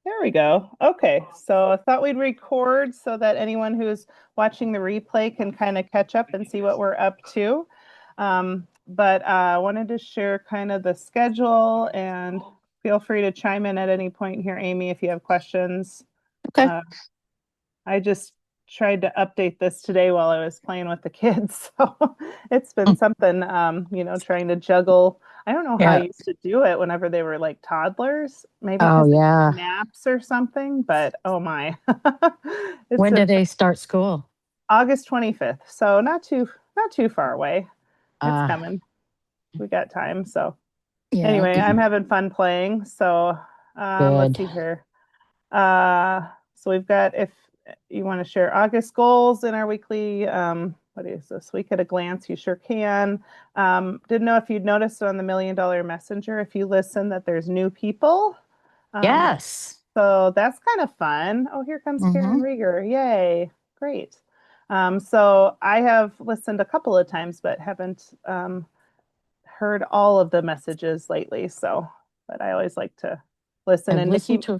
There we go. Okay, so I thought we'd record so that anyone who's watching the replay can kind of catch up and see what we're up to. But I wanted to share kind of the schedule and feel free to chime in at any point here, Amy, if you have questions. Okay. Uh, I just tried to update this today while I was playing with the kids. So it's been Mm. something, trying to juggle. I don't know how I Yeah. used to do it whenever they were like toddlers, maybe Oh, because they took yeah. naps or something, but oh my. It's When a did they start school? August 25th. So not too far away. It's Uh, coming. We got time. So yeah. anyway, I'm having fun playing. So let's Good. see here. So we've got, if you want to share August goals in our weekly, what is this? Week at a glance, you sure can. Didn't know if you'd noticed on the $1 Million Messenger, if you listen, that there's new people. Um, Yes. so that's kind of fun. Oh, here comes Karen Hmm. Rieger. Yay. Great. So I have listened a couple of times, but haven't heard all of the messages lately. So, but I always like to listen. I've And listened Nikki, to oh,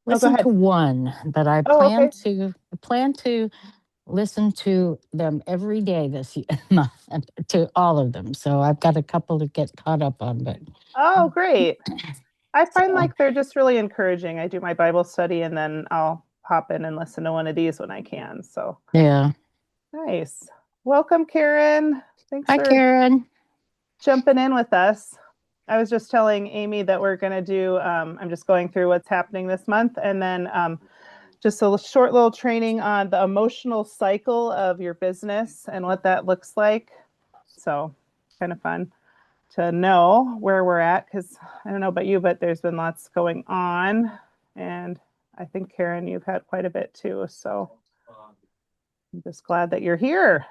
go listened to ahead. one, but Oh, okay. I plan to listen to them every day this year, month, to all of them. So I've got a couple to get caught up on, but Oh, great. I find so like they're just really encouraging. I do my Bible study and then I'll pop in and listen to one of these when I can. So yeah. nice. Welcome, Karen. Thanks Hi, for Karen. jumping in with us. I was just telling Amy that we're going to do, I'm just going through what's happening this month and then just a short little training on the emotional cycle of your business and what that looks like. So kind of fun to know where we're at because I don't know about you, but there's been lots going on. And I think, Karen, you've had quite a bit too. So I'm just glad that you're here.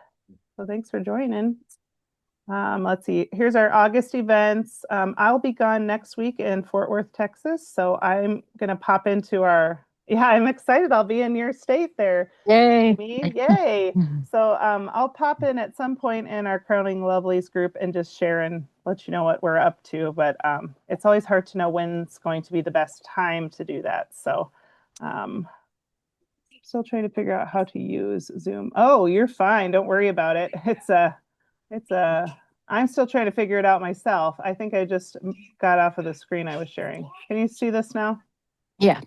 So thanks for joining. Let's see. Here's our August events. I'll be gone next week in Fort Worth, Texas. So I'm going to pop into yeah, I'm excited. I'll be in your state there, Yay. Amy. Yay. So I'll pop in at some point in our Crowning Lovelies group and just share and let you know what we're up to. But it's always hard to know when's going to be the best time to do that. So um, still trying to figure out how to use Zoom. Oh, you're fine. Don't worry about it. It's a, I'm still trying to figure it out myself. I think I just got off of the screen I was sharing. Can you see this now? Yeah.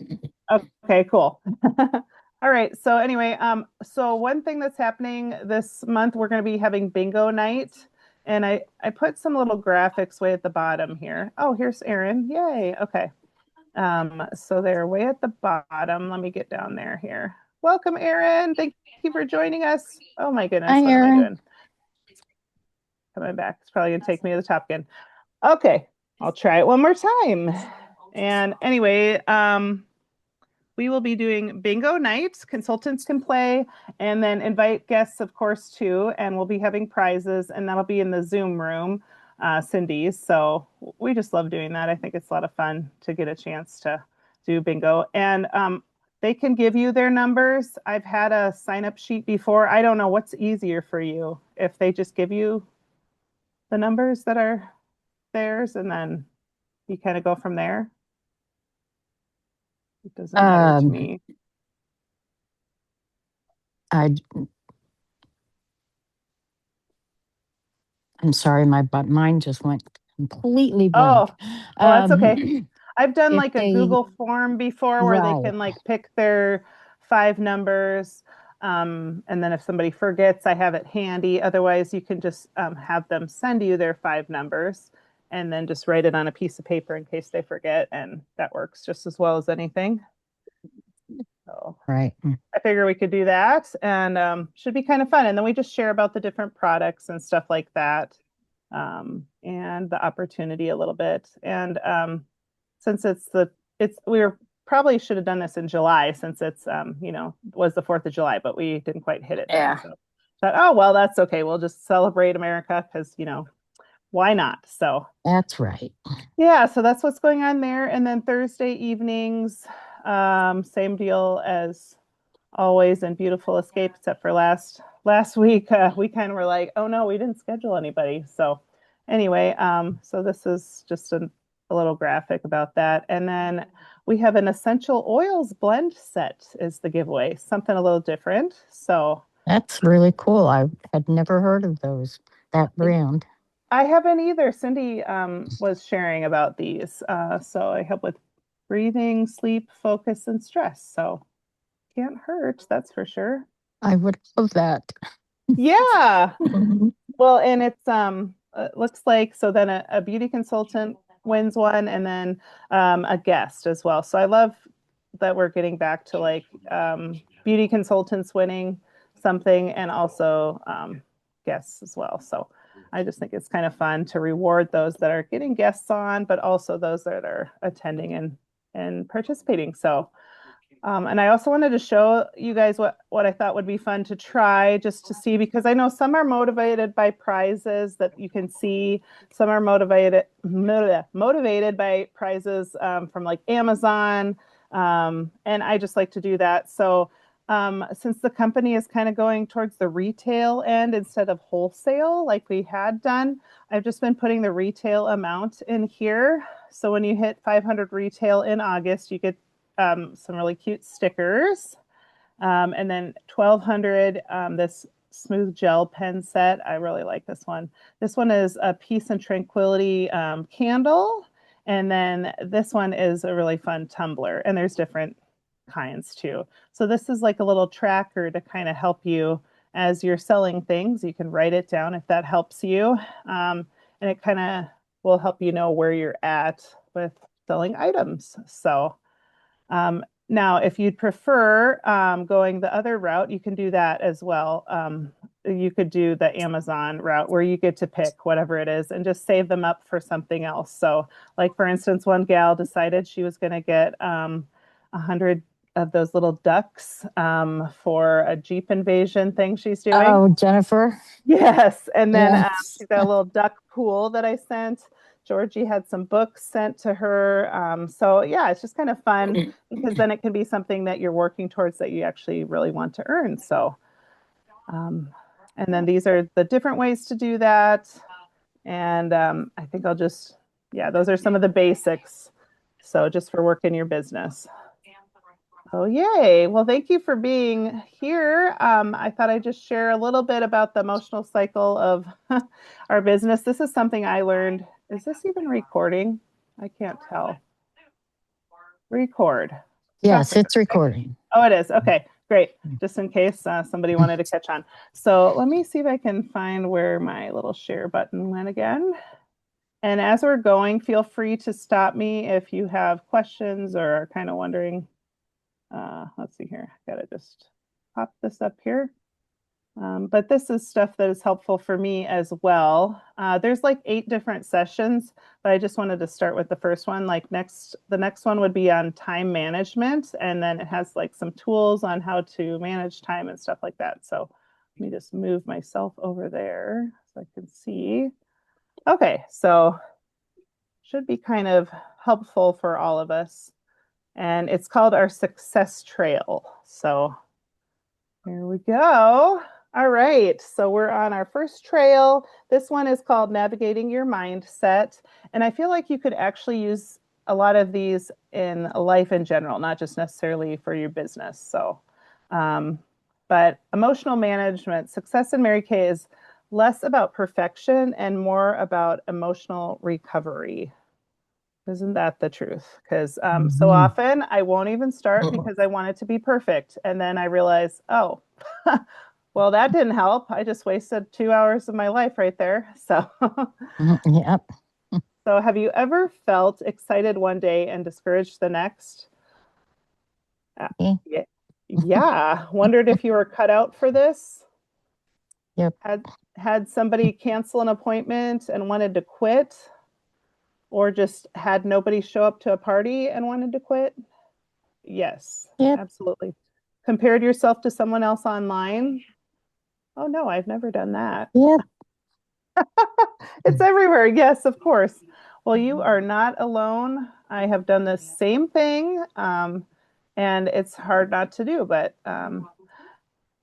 Okay, cool. All right. So anyway, so one thing that's happening this month, we're going to be having bingo night. And I put some little graphics way at the bottom here. Oh, here's Erin. Yay. Okay. So they're way at the bottom. Let me get down there here. Welcome, Erin. Thank you for joining us. Oh my Hi, goodness, what am I Aaron. doing? Coming back. It's probably gonna take me to the top again. Okay, I'll try it one more time. And anyway, we will be doing bingo nights. Consultants can play and then invite guests, of course, too. And we'll be having prizes, and that'll be in the Zoom room, Cindy's. So we just love doing that. I think it's a lot of fun to get a chance to do bingo. And they can give you their numbers. I've had a sign up sheet before. I don't know what's easier for you if they just give you the numbers that are theirs and then you kind of go from there. It doesn't matter to Um, me. I I'm sorry, mind just went completely blank. Oh, oh, that's okay. I've done If like a they Google form before where they right, can like pick their five numbers. And then if somebody forgets, I have it handy. Otherwise, you can just have them send you their five numbers and then just write it on a piece of paper in case they forget. And that works just as well as anything. So right. I figure we could do that and should be kind of fun. And then we just share about the different products and stuff like that and the opportunity a little bit. And since we were probably should have done this in July since it's, was the 4th of July, but we didn't quite hit it then. Yeah, So thought, oh, well, that's okay. We'll just celebrate America because, why not? So that's right. yeah, so that's what's going on there. And then Thursday evenings, same deal as always in Beautiful Escape, except for last week, we kind of were like, oh no, we didn't schedule anybody. So anyway, so this is just a little graphic about that. And then we have an essential oils blend set is the giveaway, something a little different. So That's really cool. I had never heard of those, that brand. I haven't either. Cindy was sharing about these. So I help with breathing, sleep, focus, and stress. So can't hurt, that's for sure. I would love that. Yeah. Mhm. Well, and it's it looks like so then a beauty consultant wins one and then a guest as well. So I love that we're getting back to like beauty consultants winning something and also guests as well. So I just think it's kind of fun to reward those that are getting guests on, but also those that are attending and participating. So and I also wanted to show you guys what I thought would be fun to try just to see, because I know some are motivated by prizes that you can see. Some are motivated by prizes from like Amazon. And I just like to do that. So since the company is kind of going towards the retail end instead of wholesale, like we had done, I've just been putting the retail amount in here. So when you hit 500 retail in August, you get some really cute stickers. And then 1200, this smooth gel pen set. I really like this one. This one is a peace and tranquility candle. And then this one is a really fun tumbler. And there's different kinds too. So this is like a little tracker to kind of help you as you're selling things. You can write it down if that helps you. And it kind of will help you know where you're at with selling items. So now, if you'd prefer going the other route, you can do that as well. You could do the Amazon route where you get to pick whatever it is and just save them up for something else. So, like for instance, one gal decided she was going to get 100 of those little ducks for a Jeep invasion thing she's doing. Oh, Jennifer. Yes, and then Yes. she's got a little duck pool that I sent. Georgie had some books sent to her. So yeah, it's just kind of fun because then it can be something that you're working towards that you actually really want to earn. So, um, and then these are the different ways to do that. And I think I'll just, yeah, those are some of the basics. So just for working your business. Oh, yay. Well, thank you for being here. I thought I'd just share a little bit about the emotional cycle of our business. This is something I learned. Is this even recording? I can't tell. Record. Yes, Software. it's recording. Oh, it is. Okay, great. Just in case somebody wanted to catch on. So let me see if I can find where my little share button went again. And as we're going, feel free to stop me if you have questions or are kind of wondering. Let's see here. I gotta just pop this up here. But this is stuff that is helpful for me as well. There's like 8 different sessions, but I just wanted to start with the first one. The next one would be on time management, and then it has like some tools on how to manage time and stuff like that. So let me just move myself over there so I can see. Okay, so should be kind of helpful for all of us. And it's called our success trail. So here we go. All right, so we're on our first trail. This one is called Navigating Your Mindset. And I feel like you could actually use a lot of these in life in general, not just necessarily for your business. So, but emotional management, success in Mary Kay is less about perfection and more about emotional recovery. Isn't that the truth? Because so Mhm. often I won't even start because I want it to be perfect. And then I realize, oh, well, that didn't help. I just wasted 2 hours of my life right there. So, Yep. so have you ever felt excited one day and discouraged the next? Yeah. Yeah. Yeah. Wondered if you were cut out for this. Yep. Had somebody cancel an appointment and wanted to quit, or just had nobody show up to a party and wanted to quit? Yes, Yep. absolutely. Compared yourself to someone else online? Oh no, I've never done that. Yep. It's everywhere. Yes, of course. Well, you are not alone. I have done the same thing, and it's hard not to do. But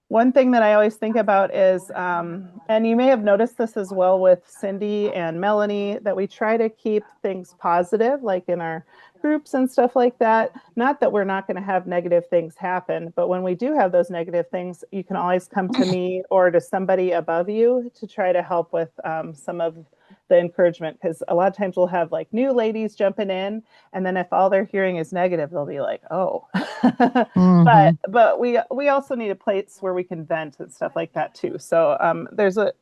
One thing that I always think about is, and you may have noticed this as well with Cindy and Melanie, that we try to keep things positive, like in our groups and stuff like that. Not that we're not going to have negative things happen, but when we do have those negative things, you can always come to me or to somebody above you to try to help with some of the encouragement. Because a lot of times we'll have like new ladies jumping in, and then if all they're hearing is negative, they'll be like, "Oh." Hmm. But we also need a place where we can vent and stuff like that too. So there's a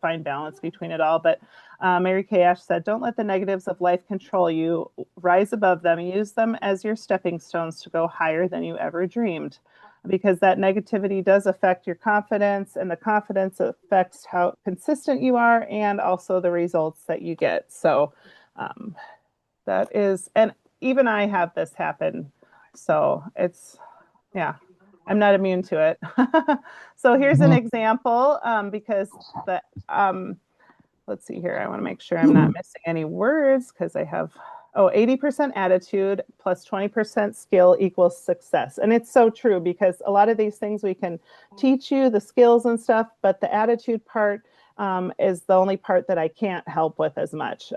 fine balance between it all. But Mary Kay Ash said, "Don't let the negatives of life control you. Rise above them. Use them as your stepping stones to go higher than you ever dreamed." Because that negativity does affect your confidence, and the confidence affects how consistent you are and also the results that you get. So um, that is, and even I have this happen. So it's, yeah, I'm not immune to it. So here's an Hmm. example because the, let's see here. I want to make sure I'm not missing any words because I have, 80% attitude plus 20% skill equals success. And it's so true because a lot of these things we can teach you, the skills and stuff, but the attitude part is the only part that I can't help with as much,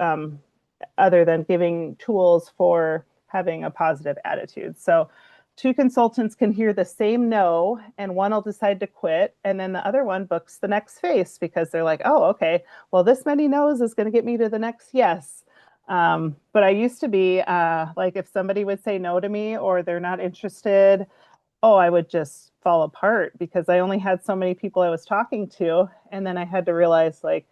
other than giving tools for having a positive attitude. So two consultants can hear the same no, and one will decide to quit, and then the other one books the next face because they're like, oh, okay, well, this many no's is going to get me to the next yes. But I used to be like, if somebody would say no to me or they're not interested, oh, I would just fall apart because I only had so many people I was talking to. And then I had to realize, like,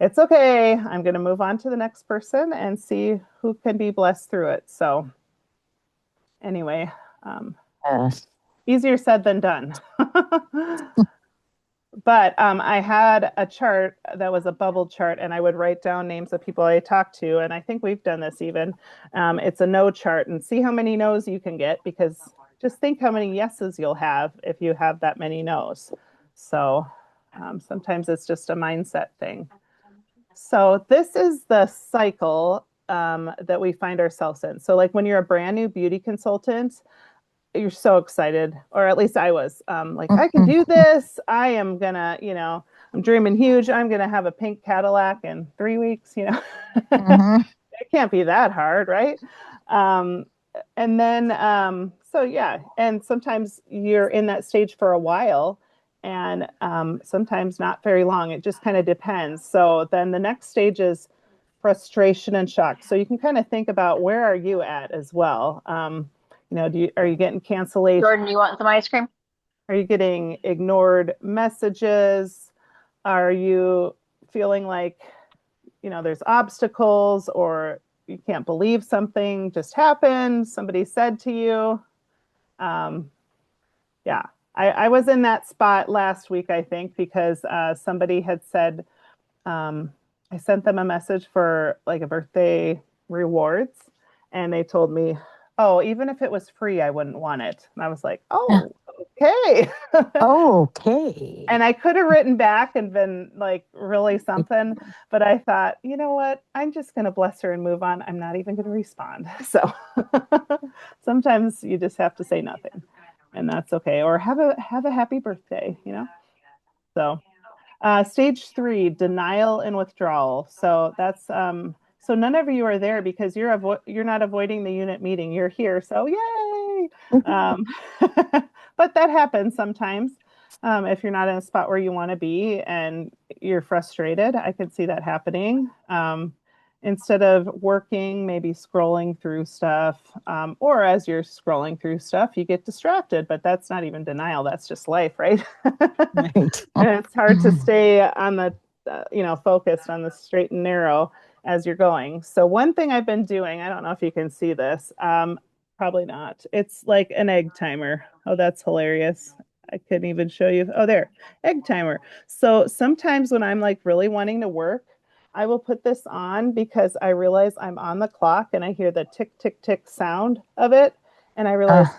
it's okay. I'm going to move on to the next person and see who can be blessed through it. So, anyway, um, Yes. easier said than done. But I had a chart that was a bubble chart, and I would write down names of people I talked to. And I think we've done this even. It's a no chart, and see how many no's you can get because just think how many yeses you'll have if you have that many no's. So sometimes it's just a mindset thing. So this is the cycle that we find ourselves in. So like when you're a brand new beauty consultant, you're so excited, or at least I was, like, I can do this. I am gonna, I'm dreaming huge. I'm gonna have a pink Cadillac in 3 weeks. Hmm. It can't be that hard, right? Um, and then, so yeah, and sometimes you're in that stage for a while, and sometimes not very long. It just kind of depends. So then the next stage is frustration and shock. So you can kind of think about where are you at as well. Are you getting cancellation? Jordan, you want some ice cream? Are you getting ignored messages? Are you feeling like, there's obstacles or you can't believe something just happened, somebody said to you? Um, yeah, I was in that spot last week, I think, because somebody had said, I sent them a message for like a birthday rewards, and they told me, oh, even if it was free, I wouldn't want it. And I was like, oh, okay. Okay. And I could have written back and been like really something, but I thought, you know what? I'm just going to bless her and move on. I'm not even going to respond. So sometimes you just have to say nothing, and that's okay. Or have a happy birthday. So stage three, denial and withdrawal. So that's so none of you are there because you're not avoiding the unit meeting. You're here, so yay! Um, but that happens sometimes. If you're not in a spot where you want to be and you're frustrated, I can see that happening. Instead of working, maybe scrolling through stuff, or as you're scrolling through stuff, you get distracted, but that's not even denial. That's just life, right? Right. And it's hard to stay on the, focused on the straight and narrow as you're going. So one thing I've been doing, I don't know if you can see this, probably not. It's like an egg timer. Oh, that's hilarious. I couldn't even show you. Oh, there, egg timer. So sometimes when I'm like really wanting to work, I will put this on because I realize I'm on the clock and I hear the tick, tick, tick sound of it. And I realize, Uh,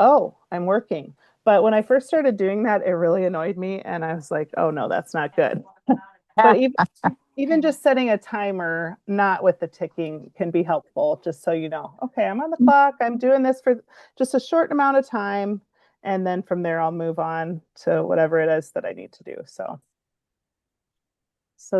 oh, I'm working. But when I first started doing that, it really annoyed me. And I was like, oh no, that's not good. But even just setting a timer, not with the ticking, can be helpful, just so you know, okay, I'm on the clock. I'm doing this for just a short amount of time. And then from there, I'll move on to whatever it is that I need to do. So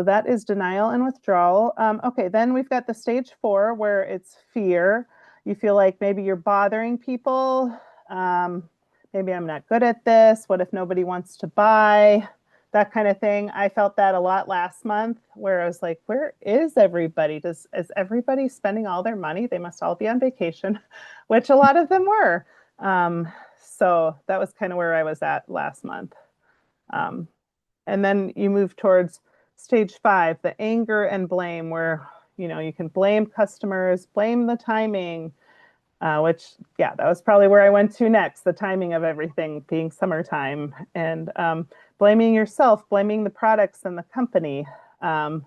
that is denial and withdrawal. Okay, then we've got the stage 4 where it's fear. You feel like maybe you're bothering people. Um, Maybe I'm not good at this. What if nobody wants to buy? That kind of thing. I felt that a lot last month where I was like, where is everybody? Is everybody spending all their money? They must all be on vacation, which a lot of them were. Um, so that was kind of where I was at last month. Um, and then you move towards stage 5, the anger and blame, where you can blame customers, blame the timing, which, yeah, that was probably where I went to next, the timing of everything being summertime, and blaming yourself, blaming the products and the company. And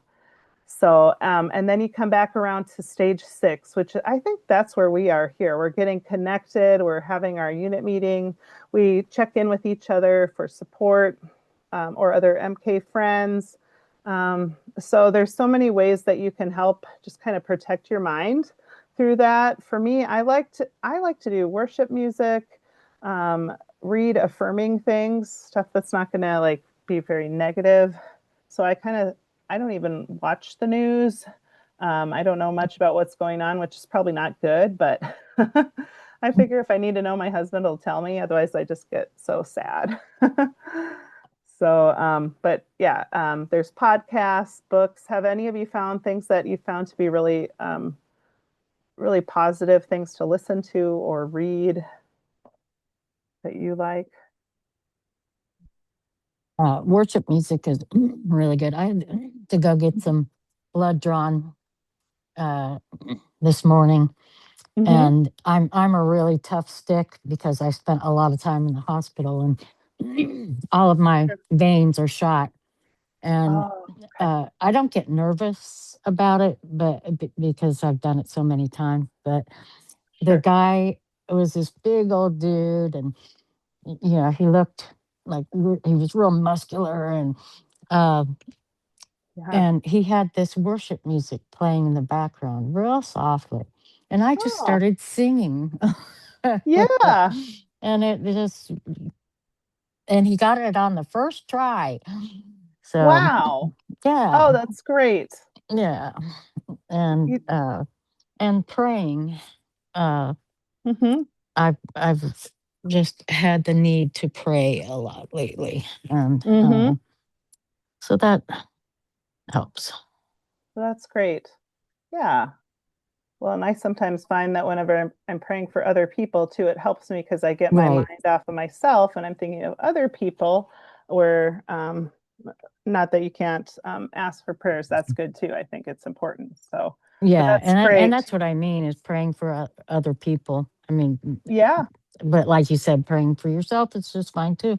then you come back around to stage 6, which I think that's where we are here. We're getting connected. We're having our unit meeting. We check in with each other for support, or other MK friends. So there's so many ways that you can help just kind of protect your mind through that. For me, I like to do worship music, read affirming things, stuff that's not going to like be very negative. So I don't even watch the news. I don't know much about what's going on, which is probably not good, but I figure if I need to know, my husband will tell me. Otherwise, I just get so sad. But yeah, there's podcasts, books. Have any of you found things that you found to be really, really positive things to listen to or read that you like? Worship music is really good. I had to go get some blood drawn uh, this morning, Mm-hmm. and I'm a really tough stick because I spent a lot of time in the hospital, and all of my veins are shot. And Oh, okay. I don't get nervous about it, but because I've done it so many times. But the Sure. guy was this big old dude, and he looked like he was real muscular, uh, Yeah. and he had this worship music playing in the background, real softly, and I just Oh, started singing with it, yeah. and it just and he got it on the first try. So Wow. yeah, Oh, that's great. yeah, and You, uh, and praying. Uh, mm-hmm. I've just had the need to pray a lot lately, and Mm-hmm. so that helps. That's great. Yeah. Well, and I sometimes find that whenever I'm praying for other people too, it helps me because I get my Right. mind off of myself and I'm thinking of other people. Where not that you can't ask for prayers, that's good too. I think it's important. So, but Yeah, that's and great. that's what I mean is praying for other people. I mean, Yeah. but like you said, praying for yourself is just fine too.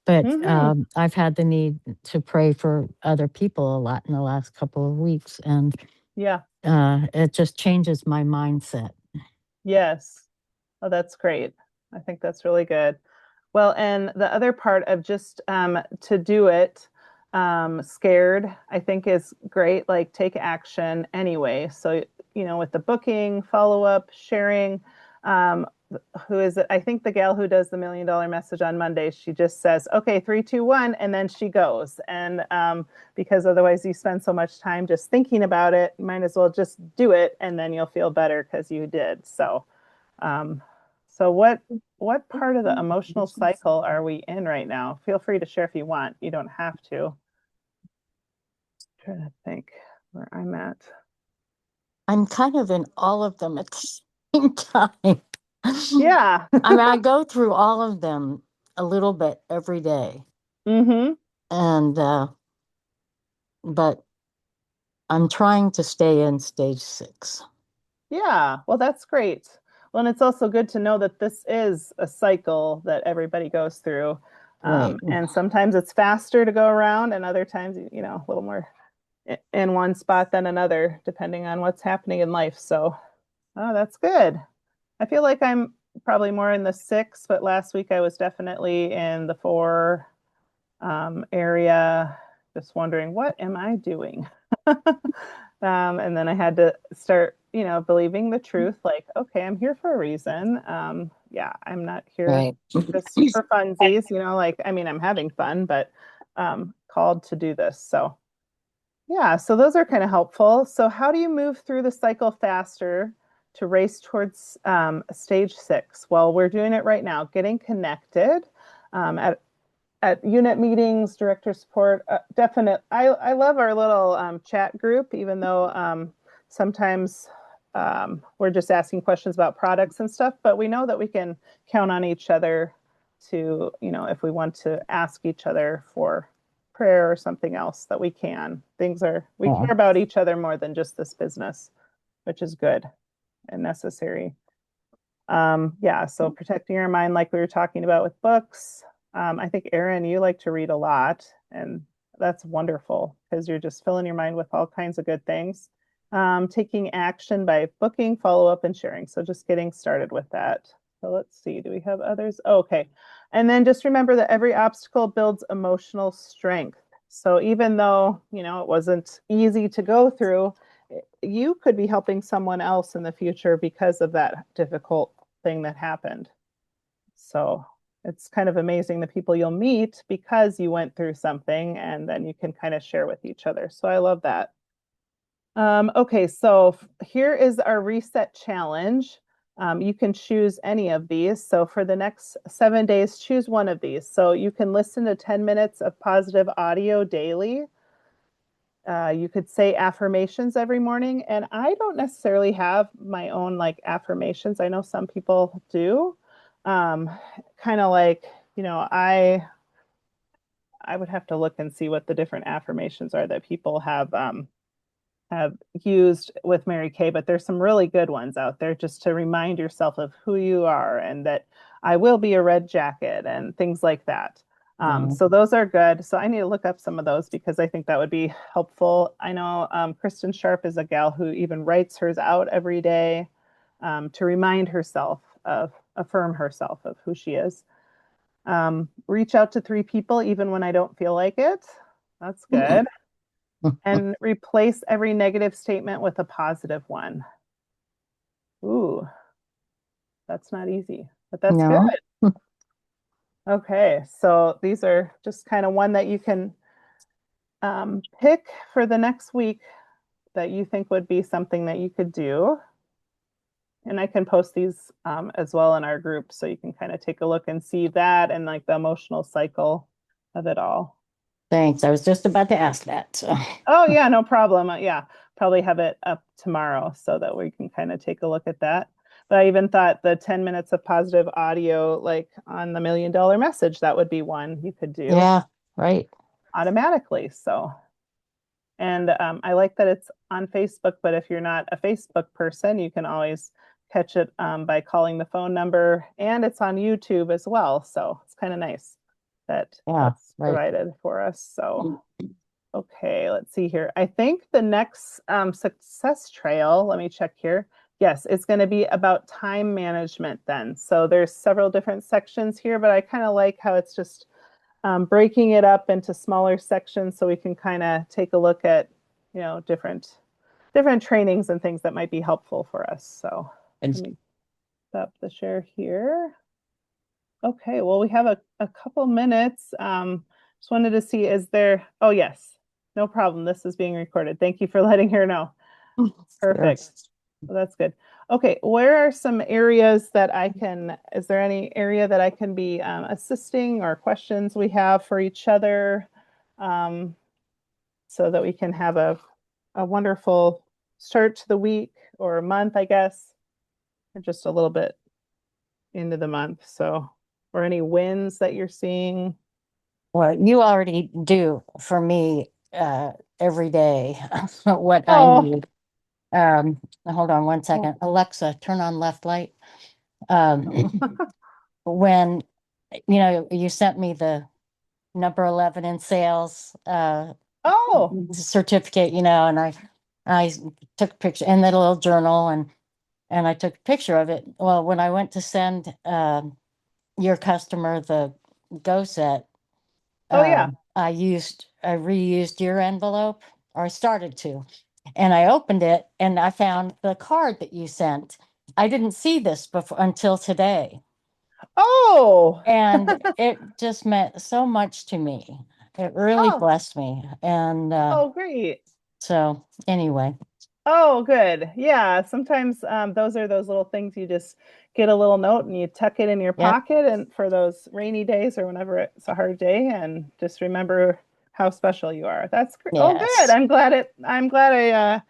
But Hmm. I've had the need to pray for other people a lot in the last couple of weeks, and Yeah. it just changes my mindset. Yes. Oh, that's great. I think that's really good. Well, and the other part of just to do it scared, I think is great. Like take action anyway. So, with the booking, follow up, sharing, um, who is it? I think the gal who does the $1 million message on Monday, she just says, okay, 3, 2, 1, and then she goes. And because otherwise you spend so much time just thinking about it, you might as well just do it and then you'll feel better because you did. Um, so what part of the emotional cycle are we in right now? Feel free to share if you want. You don't have to. Trying to think where I'm at. I'm kind of in all of them at the same time. Yeah. I mean, I go through all of them a little bit every day, Mm-hmm. and but I'm trying to stay in stage 6. Yeah. Well, that's great. Well, and it's also good to know that this is a cycle that everybody goes through. Right. And sometimes it's faster to go around, and other times, a little more in one spot than another, depending on what's happening in life. So, oh, that's good. I feel like I'm probably more in the 6, but last week I was definitely in the 4 area, just wondering, what am I doing? And then I had to start, believing the truth, like, okay, I'm here for a reason. yeah, I'm not here Right. just for funsies, like, I mean, I'm having fun, but called to do this. So yeah, so those are kind of helpful. So how do you move through the cycle faster to race towards stage 6? Well, we're doing it right now, getting connected at unit meetings, director support. Definite. I love our little chat group, even though sometimes we're just asking questions about products and stuff, but we know that we can count on each other to, if we want to ask each other for prayer or something else, that we can. We Yeah. care about each other more than just this business, which is good and necessary. Yeah, so protecting your mind, like we were talking about with books. I think, Erin, you like to read a lot, and that's wonderful because you're just filling your mind with all kinds of good things. Taking action by booking, follow up, and sharing. So just getting started with that. So let's see, do we have others? Oh, okay. And then just remember that every obstacle builds emotional strength. So even though, it wasn't easy to go through, you could be helping someone else in the future because of that difficult thing that happened. So it's kind of amazing the people you'll meet because you went through something, and then you can kind of share with each other. So I love that. Okay, so here is our reset challenge. You can choose any of these. So for the next 7 days, choose one of these. So you can listen to 10 minutes of positive audio daily. You could say affirmations every morning. And I don't necessarily have my own like affirmations. I know some people do. Kind of like, I would have to look and see what the different affirmations are that people have used with Mary Kay, but there's some really good ones out there just to remind yourself of who you are and that I will be a red jacket and things like that. So those are good. So I need to look up some of those because I think that would be helpful. I know Kristen Sharp is a gal who even writes hers out every day to remind herself affirm herself of who she is. Reach out to 3 people even when I don't feel like it. That's good. And replace every negative statement with a positive one. Ooh, that's not easy, but that's No. good. Okay, so these are just kind of one that you can pick for the next week that you think would be something that you could do. And I can post these as well in our group so you can kind of take a look and see that and like the emotional cycle of it all. Thanks. I was just about to ask that. So. Oh, yeah, no problem. Yeah, probably have it up tomorrow so that we can kind of take a look at that. But I even thought the 10 minutes of positive audio, like on the $1,000,000 message, that would be one you could do Yeah, right. automatically. So, and I like that it's on Facebook, but if you're not a Facebook person, you can always catch it by calling the phone number, and it's on YouTube as well. So it's kind of nice that Yeah, that's right. provided for us. So. Okay, let's see here. I think the next success trail, let me check here. Yes, it's going to be about time management then. So there's several different sections here, but I kind of like how it's just breaking it up into smaller sections so we can kind of take a look at, different trainings and things that might be helpful for us. So let me stop the share here. Okay, well, we have a couple minutes. Just wanted to see, oh, yes, no problem. This is being recorded. Thank you for letting her know. Perfect. Yes. Well, that's good. Okay, where are some areas that is there any area that I can be assisting or questions we have for each other so that we can have a wonderful start to the week or month, I guess, or just a little bit into the month. So, or any wins that you're seeing? Well, you already do for me every day what I Oh, need. Hold on one second. Alexa, turn on left light. When you sent me the number 11 in sales oh, certificate, and I took a picture in that little journal and I took a picture of it. Well, when I went to send your customer the Go set, oh yeah. I reused your envelope, or I started to, and I opened it and I found the card that you sent. I didn't see this before until today. Oh, And it just meant so much to me. It really oh, blessed me. And oh, great. so anyway, Oh, good. Yeah. Sometimes those are those little things you just get a little note and you tuck it in your yep, pocket and for those rainy days or whenever it's a hard day and just remember how special you are. That's great. Oh, good. yes. I'm glad I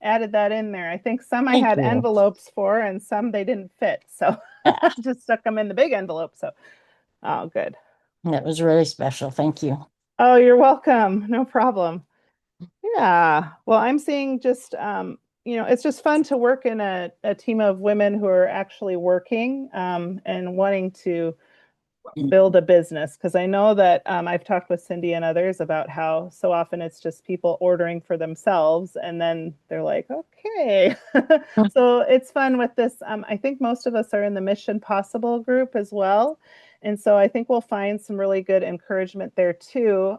added that in there. I think some I Thank had you. envelopes for and some they didn't fit. So Ah, just stuck them in the big envelope. So, oh, good. that was really special. Thank you. Oh, you're welcome. No problem. Yeah. Well, I'm seeing just, it's just fun to work in a team of women who are actually working and wanting to build a business. Because I know that I've talked with Cindy and others about how so often it's just people ordering for themselves and then they're like, okay. So it's fun with this. I think most of us are in the Mission Possible group as well. And so I think we'll find some really good encouragement there too,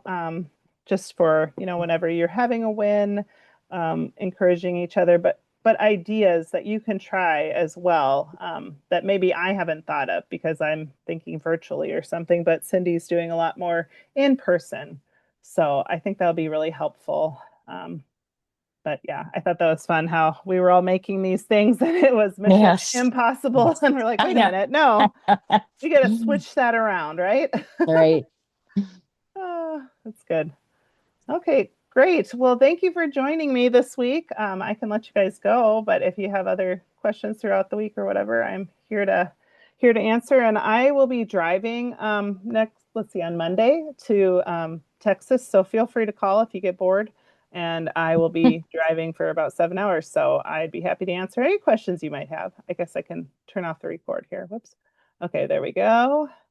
just for, whenever you're having a win, encouraging each other, but ideas that you can try as well that maybe I haven't thought of because I'm thinking virtually or something, but Cindy's doing a lot more in person. So I think that'll be really helpful. But yeah, I thought that was fun how we were all making these things and it was Mission Yes. Impossible. Yes. And we're like, I wait a know. minute, no, we got to switch that around, right? Right. That's good. Okay, great. Well, thank you for joining me this week. I can let you guys go, but if you have other questions throughout the week or whatever, I'm here to answer. And I will be driving next, let's see, on Monday to Texas. So feel free to call if you get bored. And I will be driving for about 7 hours. So I'd be happy to answer any questions you might have. I guess I can turn off the record here. Whoops. Okay, there we go.